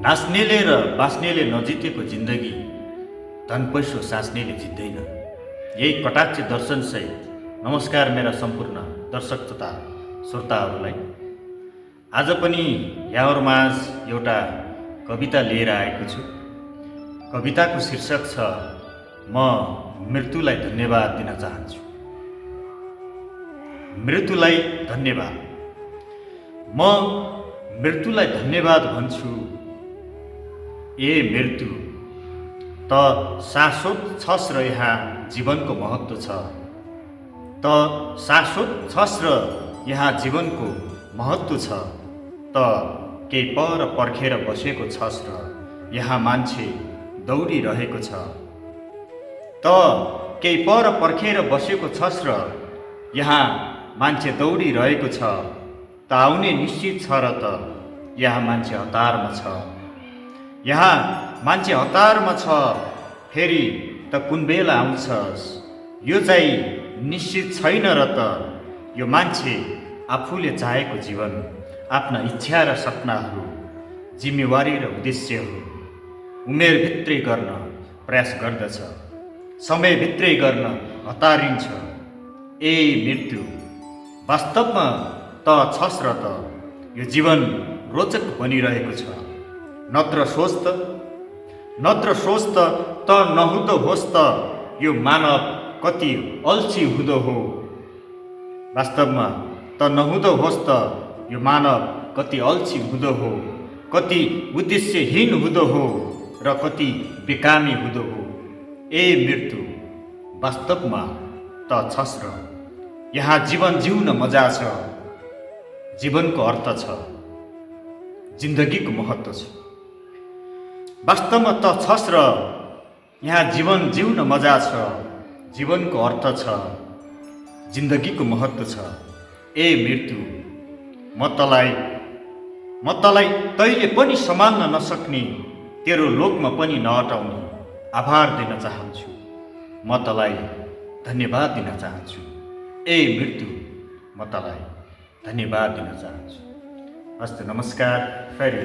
नाच्नेले र बाँच्नेले नजितेको जिन्दगी धन पैसो साँच्नेले जित्दैन। यही कटाक्ष दर्शनसहित नमस्कार मेरा सम्पूर्ण दर्शक तथा श्रोताहरूलाई। आज पनि यहाँहरूमाझ एउटा कविता लिएर आएको छु। कविताको शीर्षक छ म मृत्युलाई धन्यवाद दिन चाहन्छु। मृत्युलाई धन्यवाद। म मृत्युलाई धन्यवाद भन्छु। ए मृत्यु, त शाश्वत छस् र यहाँ जीवनको महत्त्व छ। त शाश्वत छस् र यहाँ जीवनको महत्त्व छ। त केही पर पर्खेर बसेको छस् र यहाँ मान्छे दौडिरहेको छ। त केही पर पर्खेर बसेको छस् र यहाँ मान्छे दौडिरहेको छ। त आउने निश्चित छ र त यहाँ मान्छे हतारमा छ। यहाँ मान्छे हतारमा छ, फेरि त कुन बेला आउँछस् यो चाहिँ निश्चित छैन र त यो मान्छे आफूले चाहेको जीवन, आफ्ना इच्छा र सपनाहरू, जिम्मेवारी र उद्देश्यहरू उमेरभित्रै गर्न प्रयास गर्दछ, समयभित्रै गर्न हतारिन्छ। ए मृत्यु, वास्तवमा त छस् र त यो जीवन रोचक बनिरहेको छ। नत्र सोच त नहुँदो होस् त यो मानव कति अल्छी हुँदो हो। वास्तवमा त नहुँदो होस् त यो मानव कति अल्छी हुँदो हो, कति उद्देश्यहीन हुँदो हो र कति बेकामी हुँदो हो। ए मृत्यु, वास्तवमा त छस् र यहाँ जीवन जिउन मजा छ, जीवनको अर्थ छ, जिन्दगीको महत्त्व छ। वास्तवमा त छस् र यहाँ जीवन जिउन मजा छ, जीवनको अर्थ छ, जिन्दगीको महत्त्व छ। ए मृत्यु, म तलाई तैले पनि सम्हाल्न नसक्ने तेरो लोकमा पनि नअटाउने आभार दिन चाहन्छु। म तलाई धन्यवाद दिन चाहन्छु। ए मृत्यु, म तलाई धन्यवाद दिन चाहन्छु। हस्त नमस्कार। फेरि